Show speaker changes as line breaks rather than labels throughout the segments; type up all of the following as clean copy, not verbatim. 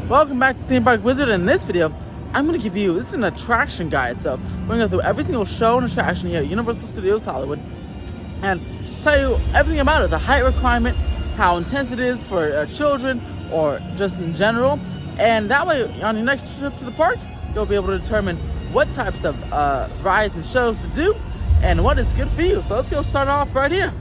Welcome back to Theme Park Wizard. In this video, I'm going to give you, this is an attraction guide, so we're going to go through every single show and attraction here at Universal Studios Hollywood and tell you everything about it, the height requirement, how intense it is for children or just in general, and that way on your next trip to the park, you'll be able to determine what types of rides and shows to do and what is good for you. So let's go start off right here.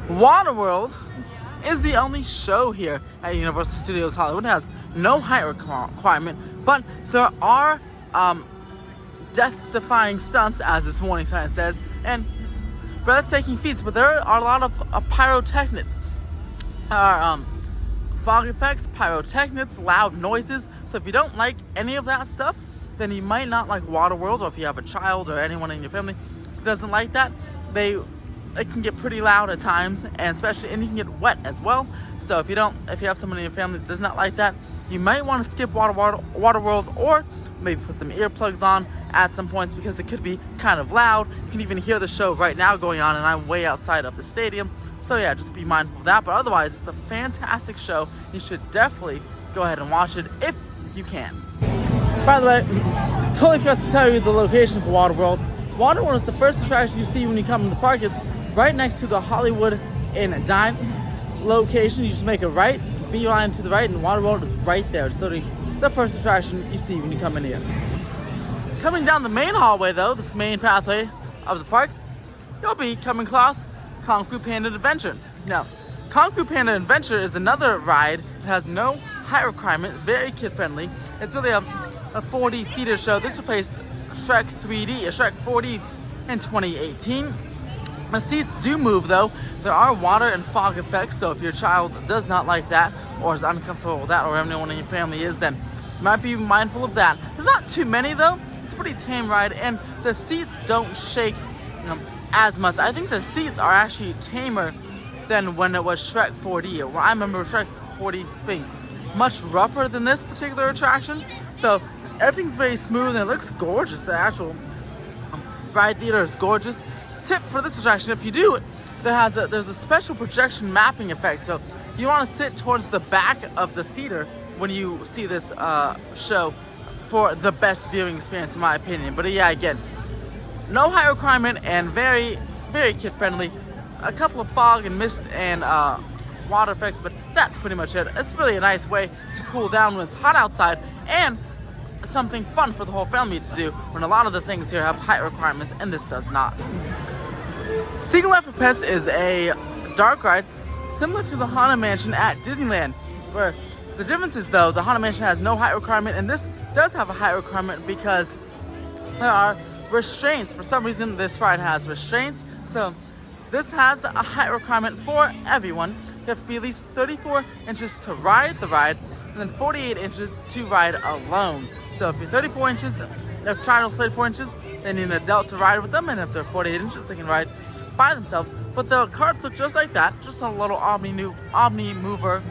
Waterworld is the only show here at Universal Studios Hollywood. It has no height requirement, but there are death-defying stunts, as this warning sign says, and breathtaking feats. But there are a lot of pyrotechnics, fog effects, pyrotechnics, loud noises. So if you don't like any of that stuff, then you might not like Waterworld. Or if you have a child or anyone in your family who doesn't like that, it can get pretty loud at times, and you can get wet as well. So if you have someone in your family that does not like that, you might want to skip Waterworld, or maybe put some earplugs on at some points because it could be kind of loud. You can even hear the show right now going on, and I'm way outside of the stadium. So yeah, just be mindful of that. But otherwise, it's a fantastic show. You should definitely go ahead and watch it if you can. By the way, totally forgot to tell you the location for Waterworld. Waterworld is the first attraction you see when you come to the park. It's right next to the Hollywood Inn and Dine location. You just make a right, beeline to the right, and Waterworld is right there. It's literally the first attraction you see when you come in here. Coming down the main hallway though, this main pathway of the park, you'll be coming across Kung Fu Panda Adventure. Now, Kung Fu Panda Adventure is another ride. It has no height requirement, very kid-friendly. It's really a 4D feeder show. This replaced Shrek 3D, Shrek 4D in 2018. The seats do move though. There are water and fog effects, so if your child does not like that or is uncomfortable with that, or anyone in your family is, then you might be mindful of that. There's not too many though. It's a pretty tame ride, and the seats don't shake as much. I think the seats are actually tamer than when it was Shrek 4D. I remember Shrek 4D being much rougher than this particular attraction. So everything's very smooth and it looks gorgeous. The actual ride theater is gorgeous. Tip for this attraction: if you do it, there's a special projection mapping effect. So you want to sit towards the back of the theater when you see this show for the best viewing experience, in my opinion. But yeah, again, no height requirement and very, very kid friendly. A couple of fog and mist and water effects, but that's pretty much it. It's really a nice way to cool down when it's hot outside, and something fun for the whole family to do when a lot of the things here have height requirements and this does not. Secret Life of Pets is a dark ride similar to the Haunted Mansion at Disneyland, where the difference is though the Haunted Mansion has no height requirement and this does have a height requirement because there are restraints. For some reason this ride has restraints, so this has a height requirement for everyone. You have to be at least 34 inches to ride the ride, and then 48 inches to ride alone. So if you're 34 inches, if a child is 34 inches, they need an adult to ride with them, and if they're 48 inches, they can ride by themselves. But the carts look just like that, just a little Omni mover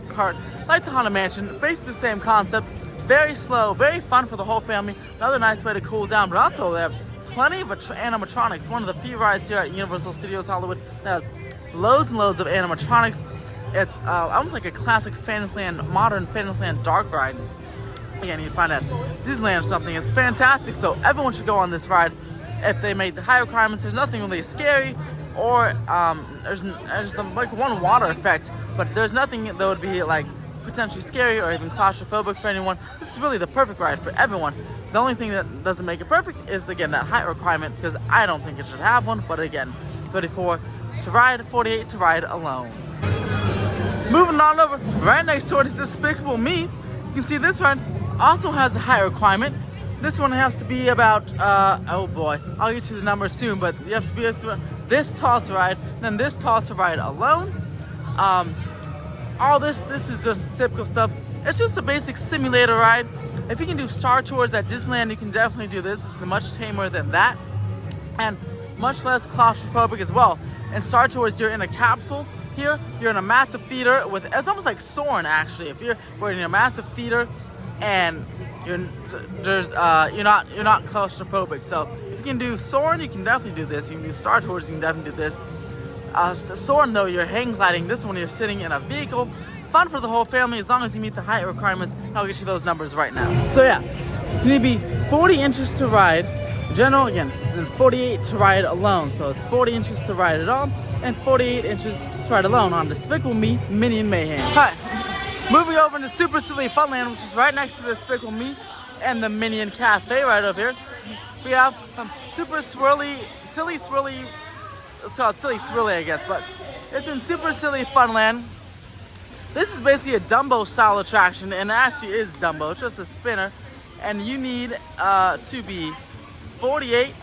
cart, like the Haunted Mansion. Basically the same concept, very slow, very fun for the whole family. Another nice way to cool down, but also they have plenty of animatronics. One of the few rides here at Universal Studios Hollywood that has loads and loads of animatronics. It's almost like a classic modern Fantasyland dark ride. Again, you can find it at Disneyland or something. It's fantastic, so everyone should go on this ride. If they made the high requirements, there's nothing really scary, or there's like one water effect, but there's nothing that would be like potentially scary or even claustrophobic for anyone. This is really the perfect ride for everyone. The only thing that doesn't make it perfect is, again, that height requirement, because I don't think it should have one. But again, 34 to ride, 48 to ride alone. Moving on over, right next door is Despicable Me. You can see this ride also has a height requirement. This one has to be about, oh boy, I'll get you the number soon, but you have to be this tall to ride, then this tall to ride alone. All this is just typical stuff. It's just a basic simulator ride. If you can do Star Tours at Disneyland, you can definitely do this. This is much tamer than that, and much less claustrophobic as well. In Star Tours, you're in a capsule. Here, you're in a massive theater it's almost like Soarin' actually. We're in a massive theater, and you're not claustrophobic. So if you can do soaring, you can definitely do this. You can do Star Tours, you can definitely do this. Soaring though, you're hang gliding. This one you're sitting in a vehicle. Fun for the whole family as long as you meet the height requirements. I'll get you those numbers right now. So yeah, you need to be 40 inches to ride. General again, and 48 to ride alone. So it's 40 inches to ride it all, and 48 inches to ride alone on Despicable Me Minion Mayhem. Alright, moving over into Super Silly Funland, which is right next to Despicable Me and the Minion Cafe right over here. We have Super Swirly, Silly Swirly, it's called Silly Swirly I guess, but it's in Super Silly Funland. This is basically a Dumbo style attraction, and it actually is Dumbo, it's just a spinner, and you need to be 48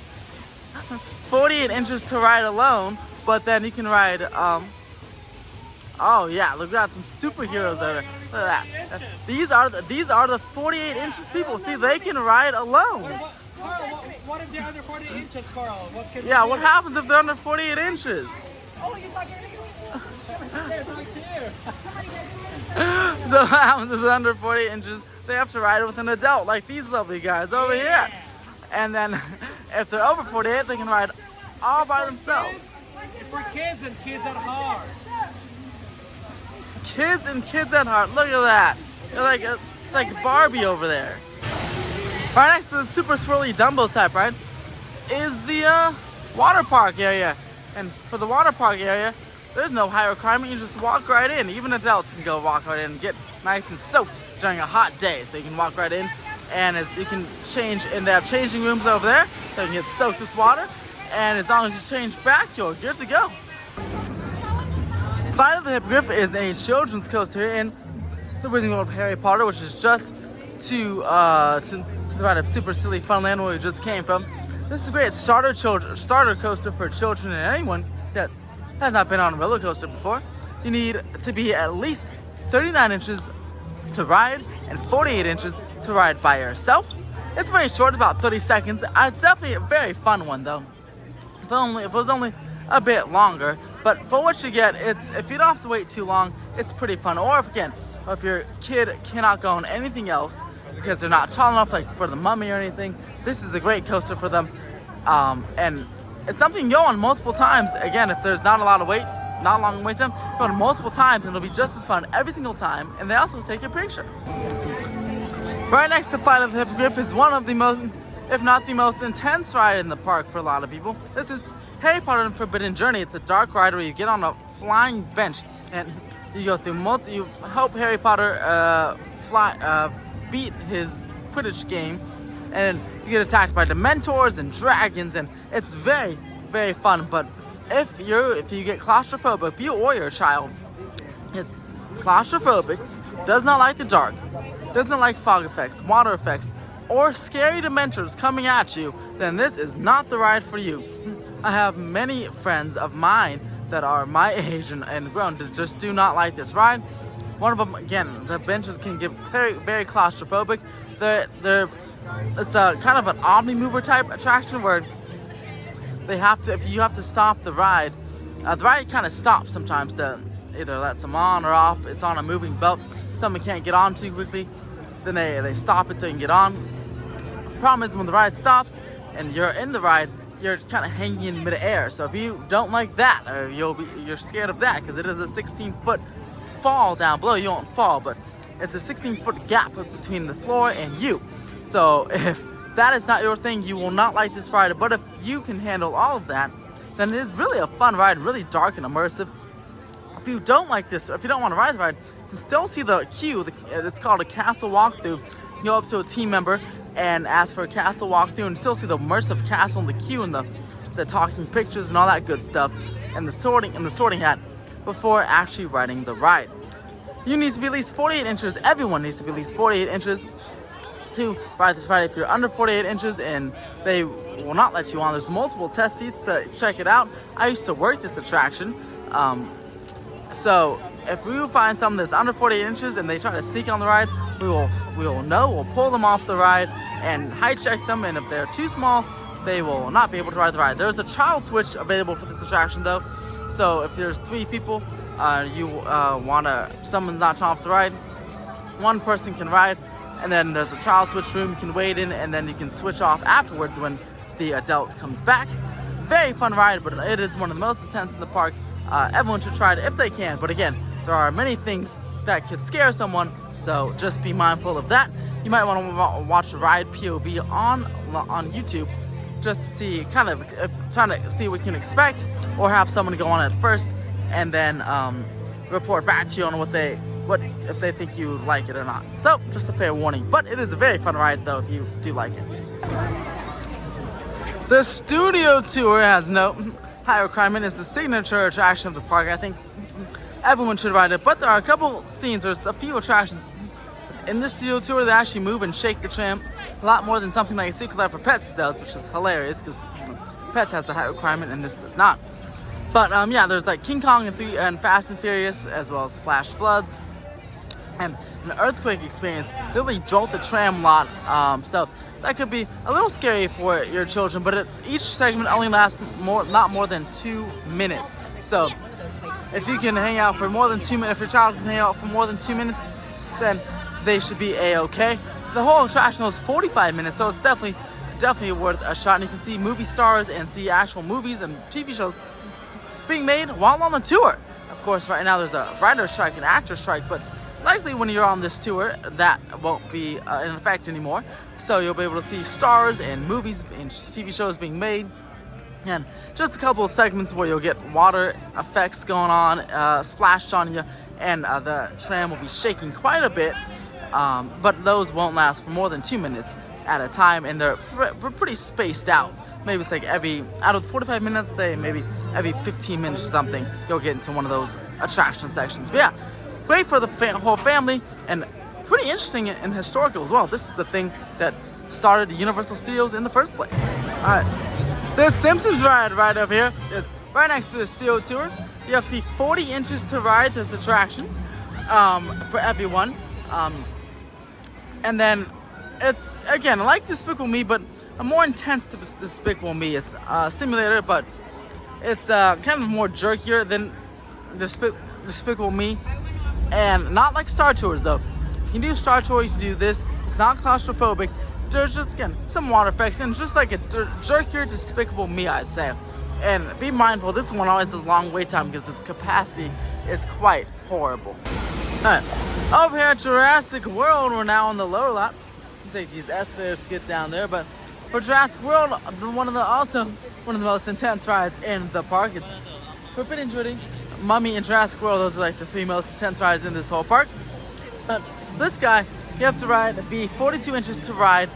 inches to ride alone, but then you can ride, oh yeah, look at some superheroes over there. Look at that. These are the 48 inches people. See, they can ride alone.
What if they're under 48 inches, Carl?
What happens if they're under 48 inches?
Oh, you thought
So what happens if they're under 48 inches? They have to ride with an adult, like these lovely guys over here. And then if they're over 48, they can ride all by themselves.
It's for kids and kids at heart.
Kids and kids at heart. Look at that. It's like Barbie over there. Right next to the Super Swirly Dumbo type ride is the water park area. And for the water park area, there's no height requirement. You just walk right in. Even adults can go walk right in and get nice and soaked during a hot day. So you can walk right in. And as you can change, and they have changing rooms over there, so you can get soaked with water. And as long as you change back, you're good to go. Flight of the Hippogriff is a children's coaster here in the Wizarding World of Harry Potter, which is just to the right of Super Silly Funland, where we just came from. This is a great starter coaster for children and anyone that has not been on a roller coaster before. You need to be at least 39 inches to ride and 48 inches to ride by yourself. It's very short, about 30 seconds. It's definitely a very fun one though. If it was only a bit longer, but for what you get, if you don't have to wait too long, it's pretty fun. Or if your kid cannot go on anything else because they're not tall enough, like for the Mummy or anything, this is a great coaster for them. And it's something you go on multiple times. Again, if there's not a lot of wait, not a long wait time, go on multiple times and it'll be just as fun every single time. And they also take your picture. Right next to Flight of the Hippogriff is one of the most, if not the most intense ride in the park for a lot of people. This is Harry Potter and Forbidden Journey. It's a dark ride where you get on a flying bench and you go through you help Harry Potter beat his Quidditch game, and you get attacked by Dementors and dragons, and it's very, very fun. But if you get claustrophobic, if you or your child gets claustrophobic, does not like the dark, doesn't like fog effects, water effects, or scary Dementors coming at you, then this is not the ride for you. I have many friends of mine that are my age and grown that just do not like this ride. One of them, again, the benches can get very, very claustrophobic. It's a kind of an omni-mover type attraction where if you have to stop the ride kind of stops sometimes to either lets them on or off. It's on a moving belt. Someone can't get on too quickly, then they stop it so you can get on. The problem is when the ride stops and you're in the ride, you're kind of hanging in midair. So if you don't like that, or you're scared of that, because it is a 16-foot fall down below. You won't fall, but it's a 16-foot gap between the floor and you. So if that is not your thing, you will not like this ride. But if you can handle all of that, then it is really a fun ride, really dark and immersive. If you don't like this, or if you don't want to ride the ride, you can still see the queue. It's called a castle walkthrough. You go up to a team member and ask for a castle walkthrough and still see the immersive castle and the queue and the talking pictures and all that good stuff and the sorting hat before actually riding the ride. You need to be at least 48 inches. Everyone needs to be at least 48 inches to ride this ride. If you're under 48 inches and they will not let you on, there's multiple test seats to check it out. I used to work this attraction. So if we find someone that's under 48 inches and they try to sneak on the ride, we'll pull them off the ride and height check them, and if they're too small, they will not be able to ride the ride. There's a child switch available for this attraction though, so if there's 3 people, someone's not tall enough to ride, one person can ride And then there's the child switch room. You can wait in, and then you can switch off afterwards when the adult comes back. Very fun ride, but it is one of the most intense in the park. Everyone should try it if they can. But again, there are many things that could scare someone, so just be mindful of that. You might want to watch the ride POV on YouTube, just to see, kind of trying to see what you can expect, or have someone go on it first and then report back to you on if they think you like it or not. So just a fair warning, but it is a very fun ride though if you do like it. The studio tour has no high requirement. Is the signature attraction of the park. I think everyone should ride it, but there are a couple scenes, there's a few attractions in the studio tour that actually move and shake the tram a lot more than something like Secret Life of Pets does, which is hilarious because Pets has the height requirement and this does not. But yeah, there's like King Kong and Fast and Furious, as well as Flash Floods and an earthquake experience. They really jolt the tram a lot, so that could be a little scary for your children, but each segment only lasts not more than 2 minutes. So if you can hang out for more than 2 minutes, if your child can hang out for more than 2 minutes, then they should be a-okay. The whole attraction is 45 minutes, so it's definitely worth a shot. And you can see movie stars and see actual movies and TV shows being made while on the tour. Of course, right now there's a writer's strike and actor's strike, but likely when you're on this tour, that won't be in effect anymore. So you'll be able to see stars and movies and TV shows being made. And just a couple of segments where you'll get water effects going on, splashed on you, and the tram will be shaking quite a bit. But those won't last for more than 2 minutes at a time, and they're pretty spaced out. Maybe it's like out of 45 minutes, say maybe every 15 minutes or something, you'll get into one of those attraction sections. But yeah, great for the whole family, and pretty interesting and historical as well. This is the thing that started Universal Studios in the first place. All right, the Simpsons Ride right over here is right next to the studio tour. You have to see 40 inches to ride this attraction for everyone. And then it's, again, like Despicable Me, but a more intense Despicable Me. It's a simulator, but it's kind of more jerkier than Despicable Me. And not like Star Tours, though. You can do Star Tours, you do this. It's not claustrophobic. There's just, again, some water effects, and just like a jerkier Despicable Me, I'd say. And be mindful, this one always has long wait time because its capacity is quite horrible. Alright, over here at Jurassic World, we're now on the lower lot. Take these escalators to get down there, but for Jurassic World, one of the most intense rides in the park. It's Forbidden Journey, Mummy, and Jurassic World. Those are like the 3 most intense rides in this whole park. But this guy, you have to be 42 inches to ride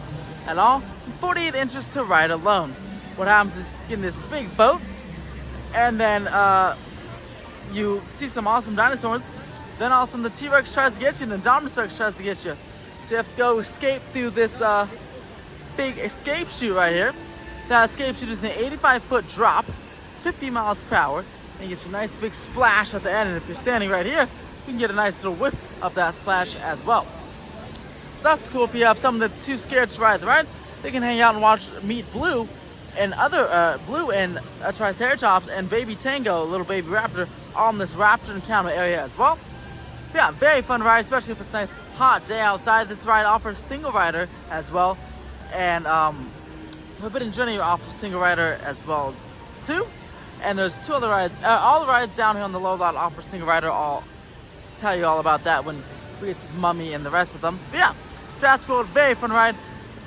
at all, 48 inches to ride alone. What happens is you get in this big boat, and then you see some awesome dinosaurs. Then all of a sudden the T-Rex tries to get you, and the Dominus tries to get you. So you have to go escape through this big escape chute right here. That escape chute is an 85-foot drop, 50 miles per hour, and you get your nice big splash at the end. And if you're standing right here, you can get a nice little whiff of that splash as well. So that's cool. If you have someone that's too scared to ride the ride, they can hang out and meet Blue and Blue and Triceratops and Baby Tango, a little baby raptor, on this raptor encounter area as well. Yeah, very fun ride, especially if it's a nice hot day outside. This ride offers single rider as well, and Forbidden Journey offers single rider as well as too. And there's 2 other rides. All the rides down here on the low lot offer single rider. I'll tell you all about that when we get to Mummy and the rest of them. But yeah, Jurassic World, very fun ride.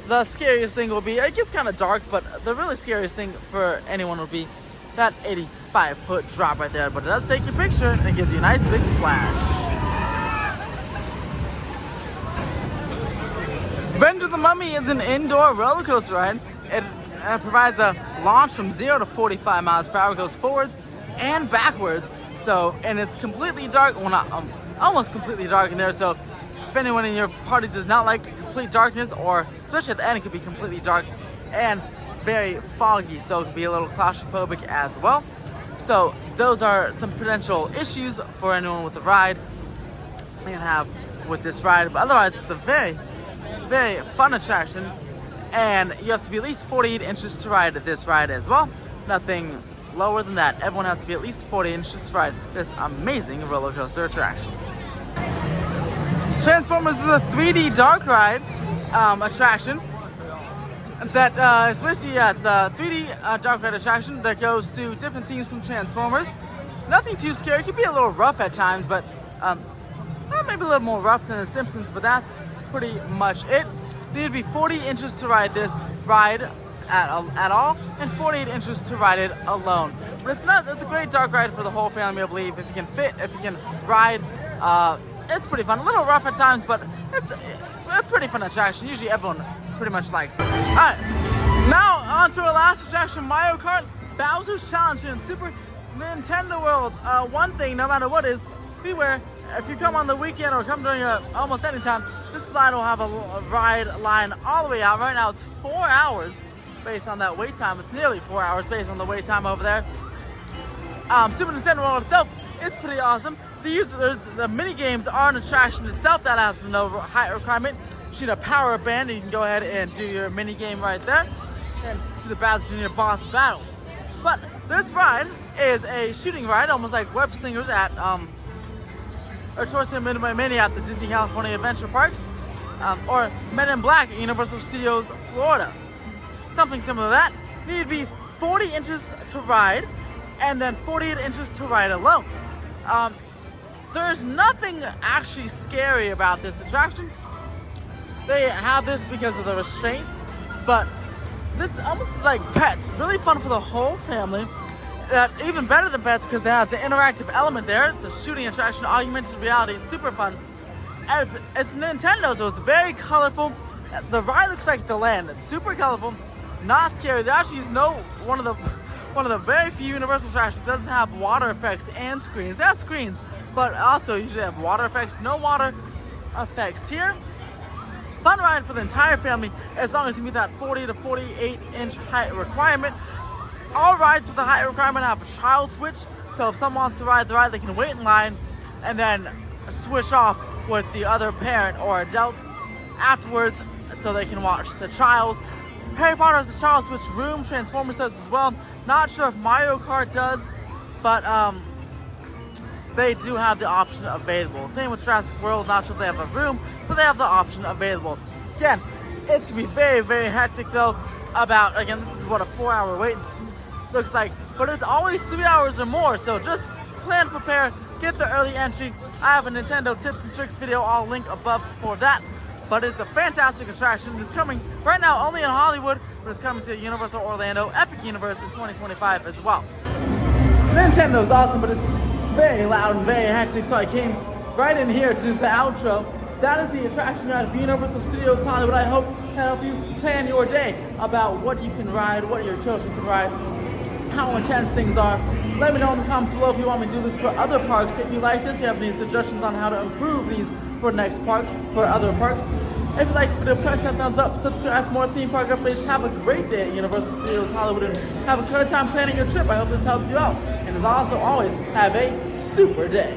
The scariest thing will be, it gets kind of dark, but the really scariest thing for anyone would be that 85-foot drop right there. But it does take your picture, and it gives you a nice big splash. Revenge of the Mummy is an indoor roller coaster ride. It provides a launch from 0 to 45 miles per hour, goes forwards and backwards. So, and it's completely dark, well not, almost completely dark in there. So if anyone in your party does not like complete darkness, or especially at the end, it could be completely dark and very foggy. So it could be a little claustrophobic as well. So those are some potential issues for anyone with the ride they can have with this ride. But otherwise, it's a very fun attraction, and you have to be at least 48 inches to ride this ride as well. Nothing lower than that. Everyone has to be at least 40 inches to ride this amazing roller coaster attraction. Transformers is a 3D dark ride attraction that is basically, it's a 3D dark ride attraction that goes through different scenes from Transformers. Nothing too scary. It can be a little rough at times, but maybe a little more rough than the Simpsons, but that's pretty much it. You need to be 40 inches to ride this ride at all, and 48 inches to ride it alone. But it's a great dark ride for the whole family, I believe. If you can fit, if you can ride, it's pretty fun. A little rough at times, but it's a pretty fun attraction. Usually everyone pretty much likes it. Alright, now on to our last attraction, Mario Kart Bowser's Challenge in Super Nintendo World. One thing, no matter what is, beware, if you come on the weekend or come during almost any time, this slide will have a ride line all the way out. Right now it's 4 hours based on that wait time. It's nearly 4 hours based on the wait time over there. Super Nintendo World itself is pretty awesome. The mini games are an attraction itself that has no height requirement. You need a power band, and you can go ahead and do your mini game right there and do the Bowser Jr. boss battle. But this ride is a shooting ride, almost like web slingers at or Choice Midway Mini at the Disney California Adventure Parks, or Men in Black at Universal Studios Florida. Something similar to that. You need to be 40 inches to ride, and then 48 inches to ride alone. There's nothing actually scary about this attraction. They have this because of the restraints, but this almost is like Pets. Really fun for the whole family. Even better than Pets because it has the interactive element there. The shooting attraction, augmented reality, it's super fun. And it's Nintendo, so it's very colorful. The ride looks like the land. It's super colorful, not scary. They actually use one of the very few Universal attractions that doesn't have water effects and screens. They have screens, but also usually have water effects. No water effects here. Fun ride for the entire family as long as you meet that 40 to 48 inch height requirement. All rides with a height requirement have a child switch, so if someone wants to ride the ride, they can wait in line and then switch off with the other parent or adult afterwards so they can watch the child. Harry Potter has a child switch room, Transformers does as well. Not sure if Mario Kart does, but they do have the option available. Same with Jurassic World, not sure if they have a room, but they have the option available. Again, it's gonna be very, very hectic though. Again, this is what a 4 hour wait looks like, but it's always 3 hours or more, so just plan, prepare, get the early entry. I have a Nintendo tips and tricks video, I'll link above for that, but it's a fantastic attraction. It's coming right now only in Hollywood, but it's coming to Universal Orlando Epic Universe in 2025 as well. Nintendo's awesome, but it's very loud and very hectic, so I came right in here to the outro. That is the attraction guide for Universal Studios Hollywood. I hope to help you plan your day about what you can ride, what your children can ride, how intense things are. Let me know in the comments below if you want me to do this for other parks. If you like this, you have any suggestions on how to improve these for next parks, for other parks. If you liked the video, press that thumbs up, subscribe for more theme park updates. Have a great day at Universal Studios Hollywood and have a good time planning your trip. I hope this helped you out. And as also always, have a super day.